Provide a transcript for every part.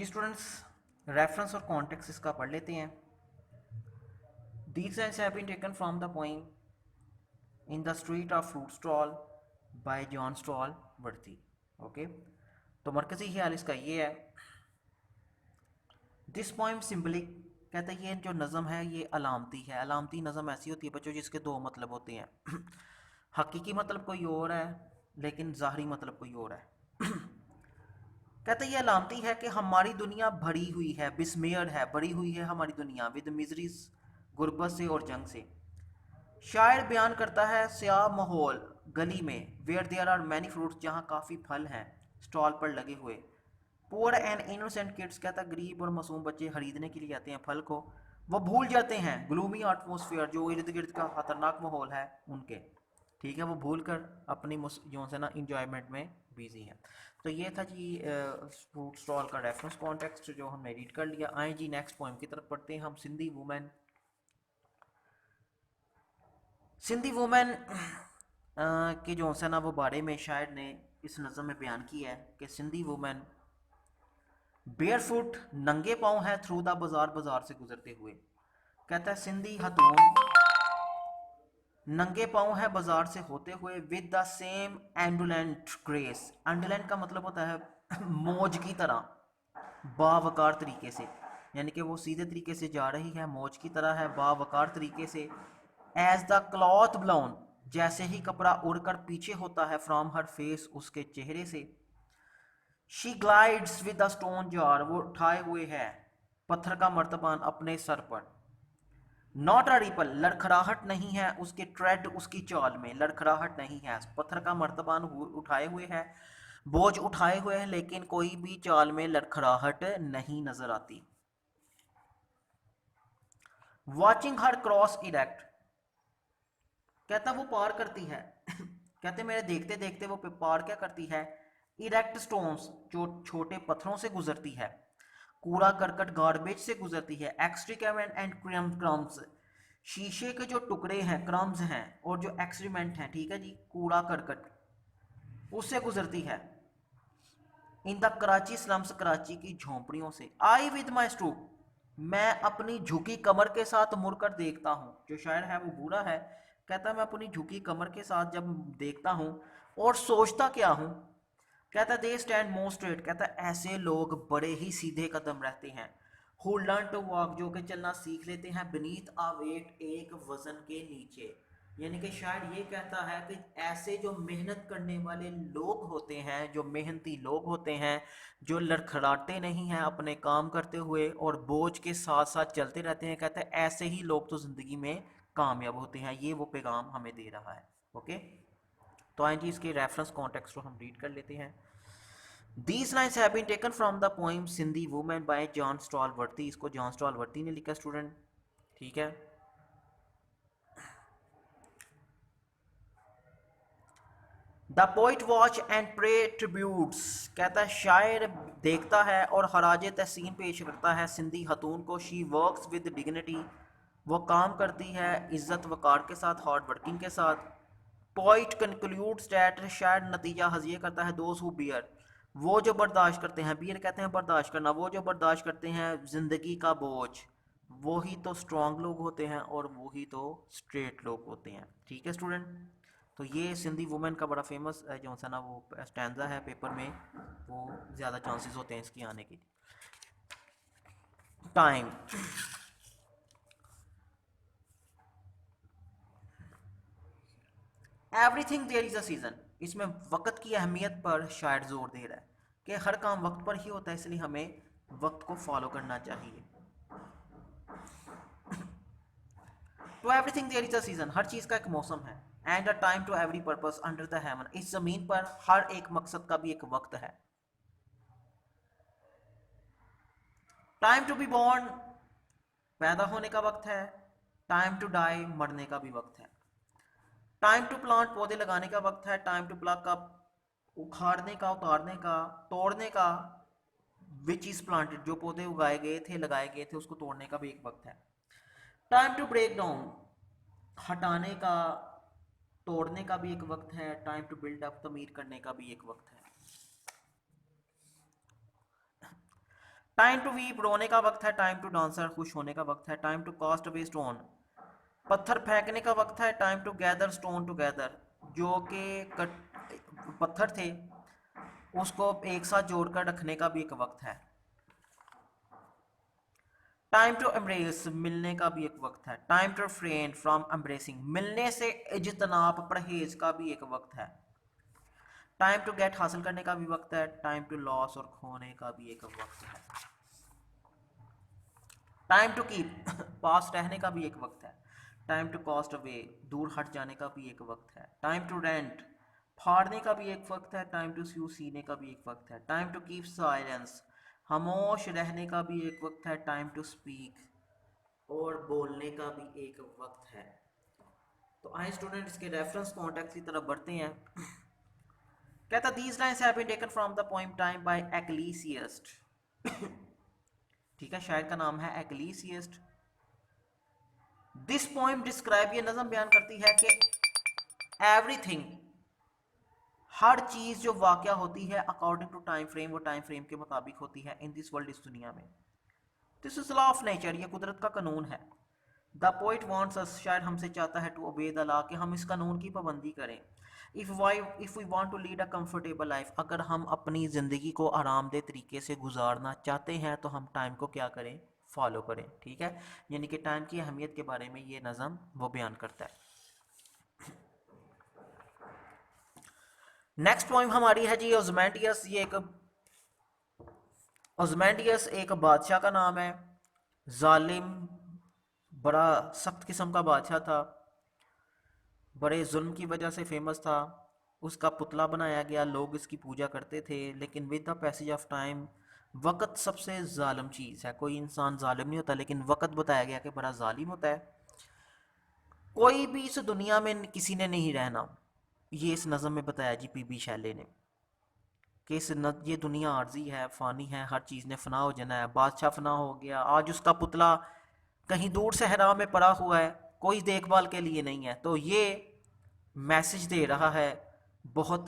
जी students, reference और context इसका पढ़ लेते हैं। These lines have been taken from the poem in the street of fruit stall by John Stallworthy. Okay, तो मरकजी ख्याल इसका ये है, दिस पोइम सिंबलिक, कहता है ये जो नज़म है ये अलामती है। अलामती नज़म ऐसी होती है बच्चों जिसके दो मतलब होते हैं हकीकी मतलब कोई और है लेकिन ज़ाहरी मतलब कोई और है। कहते ये अलामती है कि हमारी दुनिया भरी हुई है, बिस्मेयर्ड है, भरी हुई है हमारी दुनिया विद मिजरीज, गुर्बत से और जंग से। शायर बयान करता है स्याह माहौल गली में, where there are many fruits, जहाँ काफ़ी फल हैं स्टॉल पर लगे हुए। पुअर एंड इनोसेंट किड्स, कहता गरीब और मासूम बच्चे खरीदने के लिए आते हैं फल को, वो भूल जाते हैं ग्लूमी एटमोसफियर, जो इर्द गिर्द का खतरनाक माहौल है उनके, ठीक है, वो भूल कर अपनी जो है ना इंजॉयमेंट में बिजी हैं। तो ये था जी फ्रूट स्टॉल का रेफरेंस कॉन्टेक्स्ट जो हमने रीड कर लिया। आए जी नेक्स्ट पोइम की तरफ पढ़ते हैं हम। सिंधी वुमेन। सिंधी वुमेन के जो है ना वो बारे में शायर ने इस नज़म में बयान किया है कि सिंधी वुमेन बेयर फुट, नंगे पाँव है थ्रू द बाजार, बाजार से गुजरते हुए। कहता है सिंधी हतून नंगे पाँव है बाजार से होते हुए, विद द सेम एंडुलेंट ग्रेस। एंडुलेंट का मतलब होता है मौज की तरह, बावकार तरीके से, यानी कि वो सीधे तरीके से जा रही है, मौज की तरह है, बावकार तरीके से। एज द क्लॉथ ब्लाउन, जैसे ही कपड़ा उड़कर पीछे होता है, फ्रॉम हर फेस, उसके चेहरे से। She glides with the stone jar, वो उठाए हुए है पत्थर का मर्तबान अपने सर पर। नॉट अ रिपल, लड़खड़ाहट नहीं है उसके ट्रेड, उसकी चाल में लड़खड़ाहट नहीं है। पत्थर का मर्तबान उठाए हुए है, बोझ उठाए हुए है, लेकिन कोई भी चाल में लड़खड़ाहट नहीं नजर आती। वॉचिंग हर क्रॉस इरेक्ट, कहता वो पार करती है कहते मेरे देखते देखते वो पार क्या करती है, इरेक्ट स्टोन्स, जो छोटे पत्थरों से गुजरती है, कूड़ा करकट गार्बेज से गुजरती है, एक्सट्रीकेमेंट एंड क्रम्स, शीशे के जो टुकड़े हैं, क्रम्स हैं, और जो एक्सट्रीमेंट हैं, ठीक है जी, कूड़ा करकट, उससे गुजरती है। In the Karachi slums, Karachi की झोंपड़ियों से। आई विद माई स्टूप, मैं अपनी झुकी कमर के साथ मुड़कर देखता हूँ। जो शायर है वो बूढ़ा है, कहता मैं अपनी झुकी कमर के साथ जब देखता हूँ और सोचता क्या हूँ, कहता दे स्टैंड मोर स्ट्रेट, कहता ऐसे लोग बड़े ही सीधे कदम रहते हैं। हु लर्न टू वॉक, जो कि चलना सीख लेते हैं, बीनीथ अ वेट, एक वजन के नीचे। यानी कि शायद ये कहता है कि ऐसे जो मेहनत करने वाले लोग होते हैं, जो मेहनती लोग होते हैं, जो लड़खड़ाते नहीं हैं अपने काम करते हुए और बोझ के साथ साथ चलते रहते हैं, कहते हैं ऐसे ही लोग तो ज़िंदगी में कामयाब होते हैं। ये वो पैगाम हमें दे रहा है। ओके, तो आइए जी इसके रेफरेंस कॉन्टेक्स्ट को हम रीड कर लेते हैं। These lines have been taken from the poem Sindhi Woman by John Stallworthy। इसको जॉन स्टॉलवर्टी ने लिखा स्टूडेंट, ठीक है। The poet watch and pray tributes, कहता है शायर देखता है और खराज तहसीन पेश करता है सिंधी हतून को। शी वर्क्स विद डिग्निटी, वो काम करती है इज्जत वकार के साथ, हार्ड वर्किंग के साथ। पॉइंट कंक्लूड्स डैट, शायद नतीजा हजिए करता है, दोज हु बियर, वो जो बर्दाश्त करते हैं, बियर कहते हैं बर्दाश्त करना, वो जो बर्दाश्त करते हैं जिंदगी का बोझ, वो ही तो स्ट्रांग लोग होते हैं और वो ही तो स्ट्रेट लोग होते हैं। ठीक है स्टूडेंट, तो ये सिंधी वुमेन का बड़ा फेमस जो सा ना वो स्टैंजा है पेपर में, वो ज़्यादा चांसेस होते हैं इसकी आने के। Time, everything there is a season, इसमें वक्त की अहमियत पर शायद जोर दे रहा है कि हर काम वक्त पर ही होता है, इसलिए हमें वक्त को फॉलो करना चाहिए। To everything there is a season, हर चीज़ का एक मौसम है। And a time to every purpose under the heaven, इस ज़मीन पर हर एक मकसद का भी एक वक्त है। टाइम टू बी बॉर्न, पैदा होने का वक्त है। टाइम टू डाई, मरने का भी वक्त है। टाइम टू प्लांट, पौधे लगाने का वक्त है। टाइम टू प्लग का, उखाड़ने का, उतारने का, तोड़ने का। विच इज प्लांटेड, जो पौधे उगाए गए थे, लगाए गए थे, उसको तोड़ने का भी एक वक्त है। टाइम टू ब्रेक डाउन, हटाने का, तोड़ने का भी एक वक्त है। टाइम टू बिल्ड अप, तमीर करने का भी एक वक्त है। टाइम टू वीप रोने का वक्त है, टाइम टू डांसर खुश होने का वक्त है, time to cast away stone पत्थर फेंकने का वक्त है, time to gather stone together जो कि पत्थर थे उसको एक साथ जोड़कर रखने का भी एक वक्त है। टाइम टू एम्ब्रेस मिलने का भी एक वक्त है, time to refrain from embracing मिलने से इज्तनाब परहेज का भी एक वक्त है, टाइम टू गेट हासिल करने का भी वक्त है, टाइम टू लॉस और खोने का भी एक वक्त है, टाइम टू कीप पास रहने का भी एक वक्त है, टाइम टू कॉस्ट अवे दूर हट जाने का भी एक वक्त है, टाइम टू रेंट फाड़ने का भी एक वक्त है, टाइम टू स्यू सीने का भी एक वक्त है, टाइम टू कीप साइलेंस खामोश रहने का भी एक वक्त है, टाइम टू स्पीक और बोलने का भी एक वक्त है। तो आए स्टूडेंट इसके रेफरेंस कॉन्टेक्स्ट की तरफ बढ़ते हैं। कहता these lines have been taken from the poem time by Ecclesiastes. ठीक है, शायर का नाम है एक्लीसियस्ट। दिस पोएम डिस्क्राइब ये नज़म बयान करती है कि एवरीथिंग हर चीज जो वाकया होती है अकॉर्डिंग टू टाइम फ्रेम वो टाइम फ्रेम के मुताबिक होती है इन दिस वर्ल्ड इस दुनिया में। This is law of nature ये कुदरत का कानून है। द पोइट वांट्स अस शायद हमसे चाहता है टू ओबे द लॉ कि हम इस कानून की पाबंदी करें। If we want to lead a comfortable life अगर हम अपनी ज़िंदगी को आरामदेह तरीके से गुजारना चाहते हैं तो हम टाइम को क्या करें, फॉलो करें। ठीक है, यानी कि टाइम की अहमियत के बारे में ये नज़म वो बयान करता है। नेक्स्ट पॉइंट हमारी है जी ओज़मेंटियस। ये एक ओज़मेंटियस एक बादशाह का नाम है, जालिम बड़ा सख्त किस्म का बादशाह था, बड़े जुल्म की वजह से फेमस था। उसका पुतला बनाया गया, लोग इसकी पूजा करते थे, लेकिन with the passage of time वक़्त सबसे ज़ालिम चीज़ है। कोई इंसान ज़ालिम नहीं होता लेकिन वक़्त बताया गया कि बड़ा ज़ालिम होता है। कोई भी इस दुनिया में किसी ने नहीं रहना, ये इस नज़म में बताया जी पी बी शैले ने कि ये दुनिया आर्जी है, फ़ानी है, हर चीज़ ने फ़ना हो जाना है। बादशाह फ़ना हो गया, आज उसका पुतला कहीं दूर सहरा में पड़ा हुआ है, कोई देखभाल के लिए नहीं है। तो ये मैसेज दे रहा है, बहुत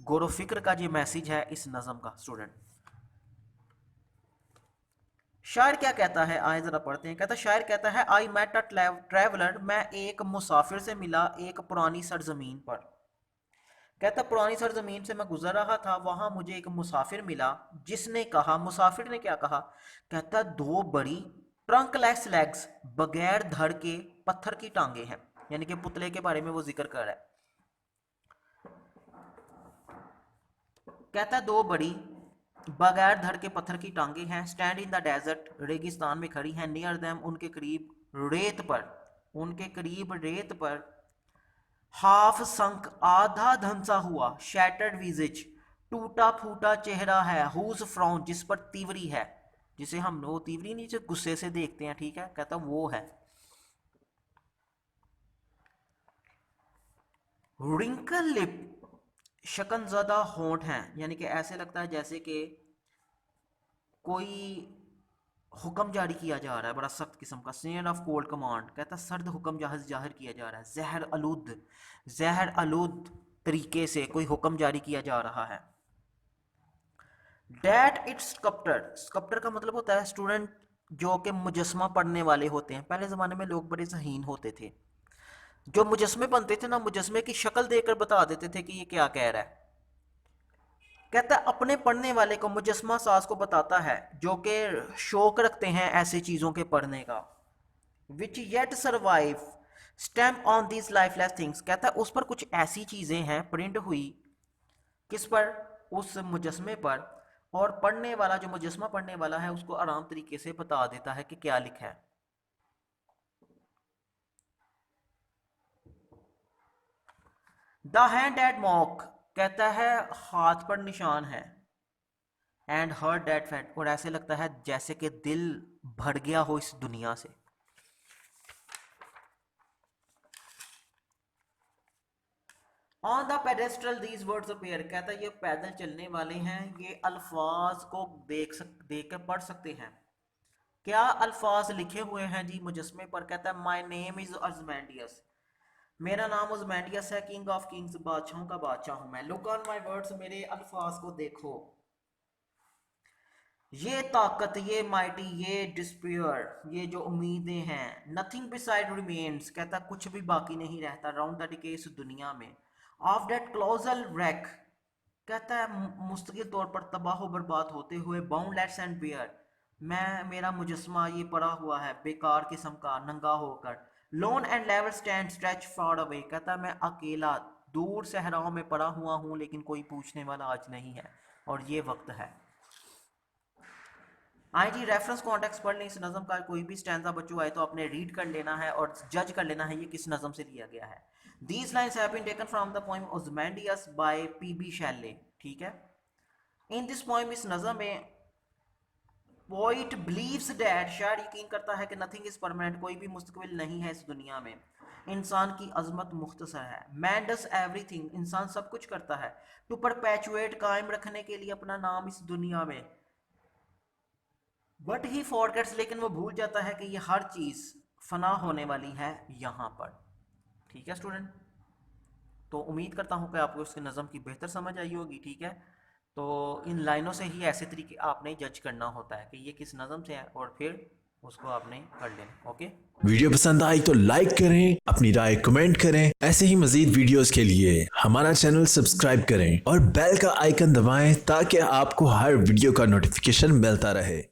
गौर फिक्र का ये मैसेज है इस नज़म का स्टूडेंट। शायर क्या कहता है, आए ज़रा पढ़ते हैं। कहता शायर कहता है आई मेट अ ट्रैवलर मैं एक मुसाफिर से मिला एक पुरानी सरजमीन पर। कहता पुरानी सरजमीन से मैं गुजर रहा था, वहां मुझे एक मुसाफिर मिला जिसने कहा, मुसाफिर ने क्या कहा, कहता दो बड़ी ट्रंकलेस लेग्स बगैर धड़ के पत्थर की टांगे हैं, यानी कि पुतले के बारे में वो जिक्र कर रहा है। कहता दो बड़ी बगैर धड़ के पत्थर की टांगे हैं, स्टैंड इन द डेजर्ट रेगिस्तान में खड़ी हैं, नियर देम उनके करीब रेत पर, उनके करीब रेत पर, हाफ संक आधा धंसा हुआ, शैटर्ड विजिज टूटा फूटा चेहरा है, हुज फ्राउन जिस पर तीवरी है, जिसे हम वो तीवरी नीचे गुस्से से देखते हैं, ठीक है, कहता वो है। रिंकल लिप शकनज़दा होंठ हैं, यानी कि ऐसे लगता है जैसे कि कोई हुक्म जारी किया जा रहा है बड़ा सख्त किस्म का। सेंड ऑफ कोल्ड कमांड कहता सर्द हुक्म जाहिर किया जा रहा है। जहर आलूद तरीके से कोई हुक्म जारी किया जा रहा है। डैट इट्स स्कल्प्टर, स्कल्प्टर का मतलब होता है स्टूडेंट जो कि मुजस्मा पढ़ने वाले होते हैं। पहले ज़माने में लोग बड़े ज़हीन होते थे, जो मुजस्मे बनते थे ना, मुजस्मे की शक्ल देखकर बता देते थे कि ये क्या कह रहा है। कहता है अपने पढ़ने वाले को मुजस्मा साज को बताता है जो कि शौक रखते हैं ऐसी चीज़ों के पढ़ने का। Which yet survive stamp on these lifeless things, कहता है उस पर कुछ ऐसी चीज़ें हैं प्रिंट हुई, किस पर, उस मुजस्मे पर, और पढ़ने वाला जो मुजस्मा पढ़ने वाला है उसको आराम तरीके से बता देता है कि क्या लिखा है। द हैंड एट मॉक, कहता है हाथ पर निशान है, एंड हर डेट फैट और ऐसे लगता है जैसे कि दिल भर गया हो इस दुनिया से। On the pedestal these words appear, कहता है ये पैदल चलने वाले हैं, ये अल्फाज को देख कर पढ़ सकते हैं। क्या अल्फाज लिखे हुए हैं जी मुजस्मे पर, कहता है माई नेम इज ओज़मेंडियस, मेरा नाम ओज़मेंडियस है, किंग ऑफ किंग्स बादशाहों का बादशाह हूं मैं। लुक ऑन माई वर्ड्स, मेरे अल्फाज को देखो। ये ताकत, ये माइटी, ये डिस्पेयर, ये जो उम्मीदें हैं, नथिंग बिसाइड रिमेन्स, कहता कुछ भी बाकी नहीं रहता राउंड द डिके इस दुनिया में, ऑफ दैट क्लोजल रैक, कहता है मुस्तकिल तौर पर तबाह बर्बाद होते हुए, बाउंडलेस एंड बेयर, मैं मेरा मुजस्मा ये पड़ा हुआ है बेकार किस्म का नंगा होकर, loan and level stand stretch far away, कहता है मैं अकेला दूर सहराओं में पड़ा हुआ हूँ लेकिन कोई पूछने वाला आज नहीं है और ये वक्त है। आई जी रेफरेंस कॉन्टेक्स्ट पढ़ लें, इस नज़म का कोई भी स्टैंजा बच्चों आए तो आपने रीड कर लेना है और जज कर लेना है ये किस नज़म से लिया गया है। These lines have been taken from the poem Ozymandias by P B Shelley, ठीक है। इन दिस पोएम, इस नज़म में, पोइट बिलीव्स दैट, शायर यकीन करता है कि नथिंग इज परमानेंट, कोई भी मुस्तकबिल नहीं है इस दुनिया में, इंसान की अजमत मुख्तसर है, मैन डस एवरीथिंग, इंसान सब कुछ करता है, टू परपेचुएट, कायम रखने के लिए अपना नाम इस दुनिया में, बट ही फॉरगेट्स, लेकिन वो भूल जाता है कि ये हर चीज़ फना होने वाली है यहाँ पर, ठीक है स्टूडेंट। तो उम्मीद करता हूँ कि आपको इसकी नज़म की बेहतर समझ आई होगी, ठीक है। तो इन लाइनों से ही ऐसे तरीके आपने जज करना होता है कि ये किस नज़म से है और फिर उसको आपने पढ़ लेना। ओके, वीडियो पसंद आई तो लाइक करें, अपनी राय कमेंट करें। ऐसे ही मजीद वीडियोस के लिए हमारा चैनल सब्सक्राइब करें और बेल का आइकन दबाएं ताकि आपको हर वीडियो का नोटिफिकेशन मिलता रहे।